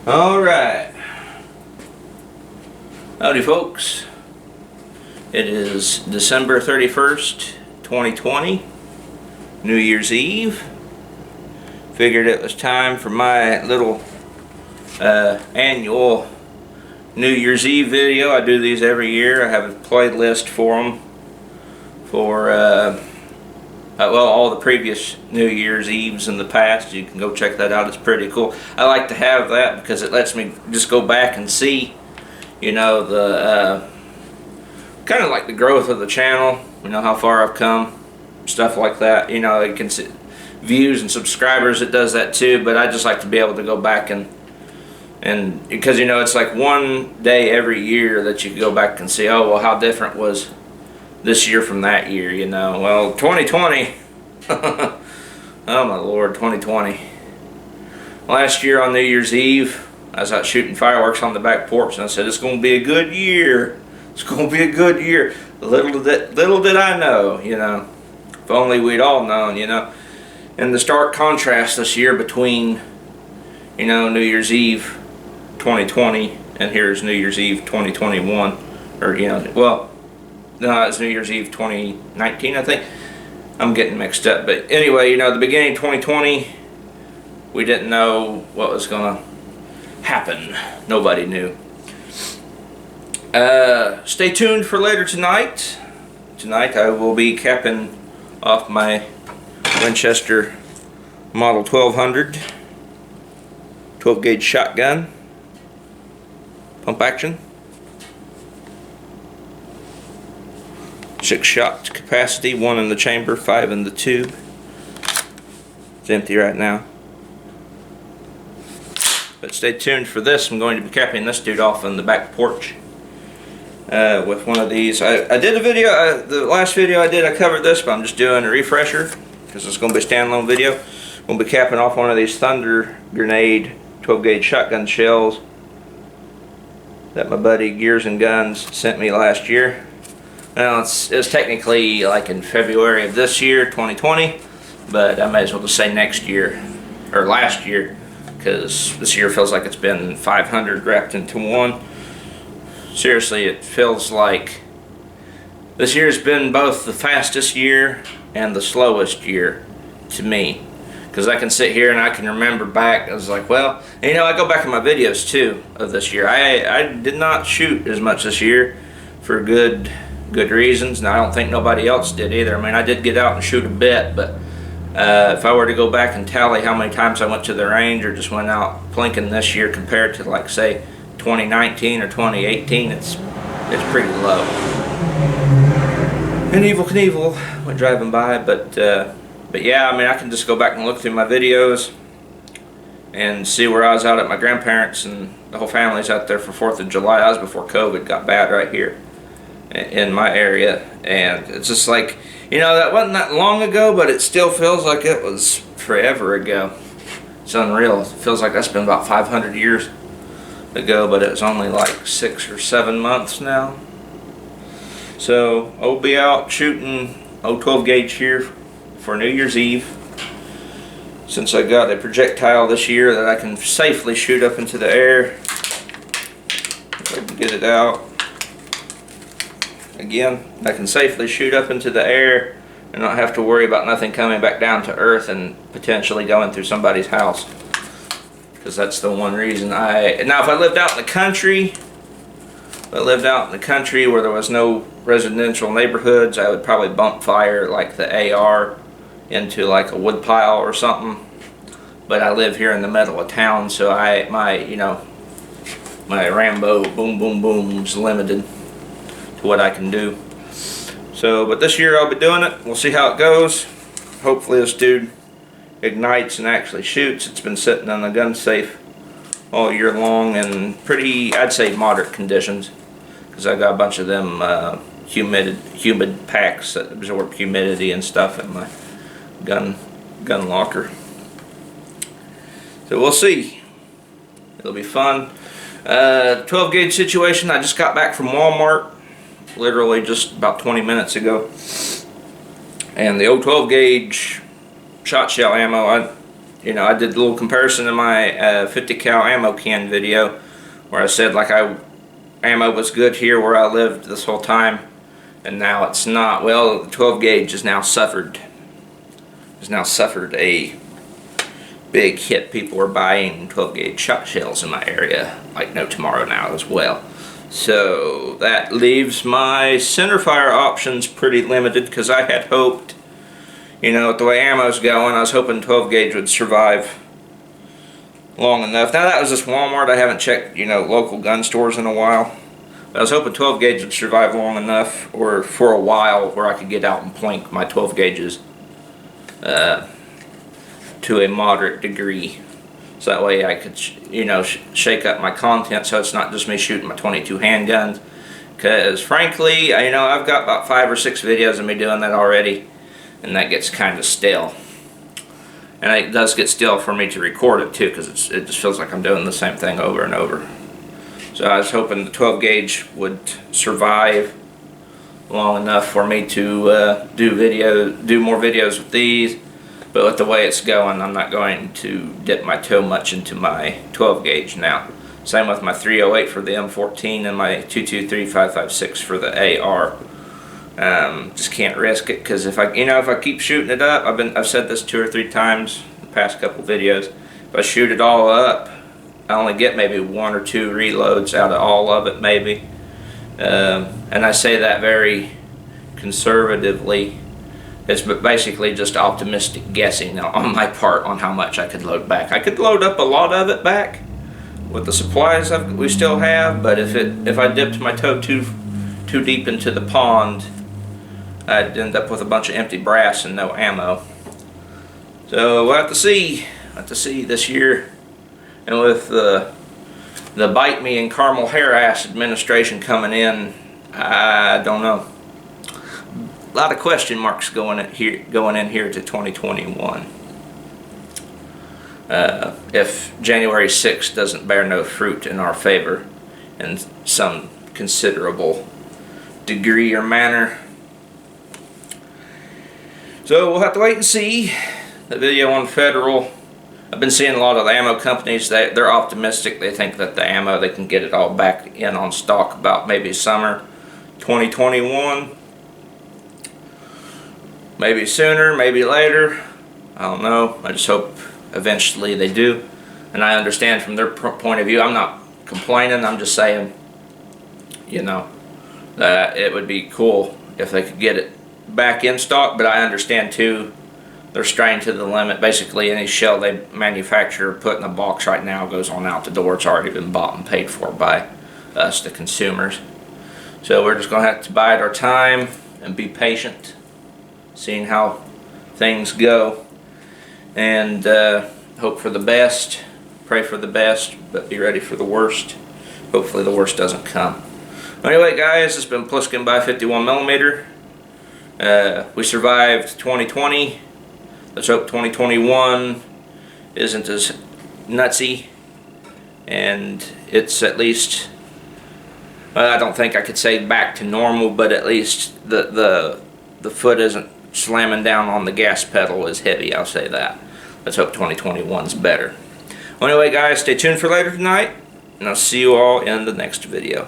Alright. Howdy folks. It is December 31st, 2020, New Year's Eve. Figured it was time for my little annual New Year's Eve video. I do these every year. I have a playlist for them for all the previous New Year's Eves in the past. You can go check that out. It's pretty cool. I like to have that because it lets me just go back and see, you know, the kind of like the growth of the channel, you know, how far I've come, stuff like that. You know, you can see views and subscribers. It does that too, but I just like to be able to go back and because, you know, it's like one day every year that you go back and see, oh well, how different was this year from that year, you know. Well, 2020 oh my lord, 2020. Last year on New Year's Eve I was out shooting fireworks on the back porch, and I said it's gonna be a good year, it's gonna be a good year. Little did I know, you know, if only we'd all known, you know. And the stark contrast this year between, you know, New Year's Eve 2020 and here's New Year's Eve 2021, or, you know, well, no, it's New Year's Eve 2019, I think. I'm getting mixed up. But anyway, you know, the beginning of 2020, we didn't know what was going to happen. Nobody knew. Stay tuned for later tonight. Tonight I will be capping off my Winchester Model 1200 12 gauge shotgun. Pump action. 6 shot capacity, 1 in the chamber, 5 in the tube. It's empty right now. But stay tuned for this. I'm going to be capping this dude off on the back porch with one of these. I did a video, the last video I did, I covered this, but I'm just doing a refresher because it's going to be a standalone video. We'll be capping off one of these Thunder Grenade 12 gauge shotgun shells that my buddy Gears and Guns sent me last year. Well, it's technically like in February of this year, 2020, but I may as well just say next year, or last year, because this year feels like it's been 500 wrapped into one. Seriously, it feels like this year's been both the fastest year and the slowest year to me. Because I can sit here and I can remember back, I was like, well, and, you know, I go back in my videos too of this year. I did not shoot as much this year for good reasons, and I don't think nobody else did either. I mean, I did get out and shoot a bit, but if I were to go back and tally how many times I went to the range or just went out plinking this year compared to, like, say 2019 or 2018, it's pretty low. And Evel Knievel went driving by, but yeah, I mean, I can just go back and look through my videos and see where I was out at my grandparents, and the whole family's out there for 4th of July. That was before COVID got bad right here in my area, and it's just like, you know, that wasn't that long ago, but it still feels like it was forever ago. It's unreal. It feels like that's been about 500 years ago, but it was only like 6 or 7 months now. So I'll be out shooting 12 gauge here for New Year's Eve, since I got a projectile this year that I can safely shoot up into the air. If I can get it out. Again, I can safely shoot up into the air and not have to worry about nothing coming back down to earth and potentially going through somebody's house. Because that's the one reason now if I lived out in the country, where there was no residential neighborhoods, I would probably bump fire like the AR into like a wood pile or something. But I live here in the middle of town, so my Rambo boom boom boom's limited to what I can do. So, but this year I'll be doing it. We'll see how it goes. Hopefully this dude ignites and actually shoots. It's been sitting in the gun safe all year long in pretty, I'd say, moderate conditions, because I got a bunch of them humid packs that absorb humidity and stuff in my gun locker. So we'll see. It'll be fun. 12 gauge situation. I just got back from Walmart literally just about 20 minutes ago, and the 12 gauge shot shell ammo, you know, I did a little comparison in my 50 cal ammo can video where I said like ammo was good here where I lived this whole time, and now it's not. Well, the 12 gauge has now suffered a big hit. People are buying 12 gauge shot shells in my area like no tomorrow now as well. So that leaves my centerfire options pretty limited, because I had hoped, you know, with the way ammo's going, I was hoping 12 gauge would survive long enough. Now that was just Walmart. I haven't checked, you know, local gun stores in a while. But I was hoping 12 gauge would survive long enough, or for a while, where I could get out and plink my 12 gauges to a moderate degree. So that way I could, you know, shake up my content, so it's not just me shooting my 22 handguns. Because frankly, you know, I've got about 5 or 6 videos of me doing that already, and that gets kind of stale. And it does get stale for me to record it too, because it just feels like I'm doing the same thing over and over. So I was hoping the 12 gauge would survive long enough for me to do more videos with these. But with the way it's going, I'm not going to dip my toe much into my 12 gauge now. Same with my 308 for the M14 and my 223-556 for the AR. Just can't risk it, because if I keep shooting it up, I've said this 2 or 3 times in the past couple videos. If I shoot it all up, I only get maybe 1 or 2 reloads out of all of it, maybe. And I say that very conservatively. It's basically just optimistic guessing on my part on how much I could load back. I could load up a lot of it back with the supplies we still have, but if I dipped my toe too deep into the pond, I'd end up with a bunch of empty brass and no ammo. So we'll have to see. This year. And with the Bite Me and Caramel Hair Ass administration coming in, I don't know. A lot of question marks going in here to 2021. If January 6th doesn't bear no fruit in our favor in some considerable degree or manner. So we'll have to wait and see. The video on Federal, I've been seeing a lot of the ammo companies, they're optimistic. They think that the ammo, they can get it all back in on stock about maybe summer 2021. Maybe sooner, maybe later. I don't know. I just hope eventually they do. And I understand from their point of view. I'm not complaining. I'm just saying, you know, that it would be cool if they could get it back in stock. But I understand too, they're strained to the limit. Basically, any shell they manufacture, put in a box right now, goes on out the door. It's already been bought and paid for by us, the consumers. So we're just going to have to bide our time and be patient, seeing how things go, and hope for the best, pray for the best, but be ready for the worst. Hopefully the worst doesn't come. Anyway, guys, it's been Pliskin by 51mm. We survived 2020. Let's hope 2021 isn't as nutsy, and it's at least, well, I don't think I could say back to normal, but at least the foot isn't slamming down on the gas pedal as heavy, I'll say that. Let's hope 2021's better. Well, anyway, guys, stay tuned for later tonight, and I'll see you all in the next video.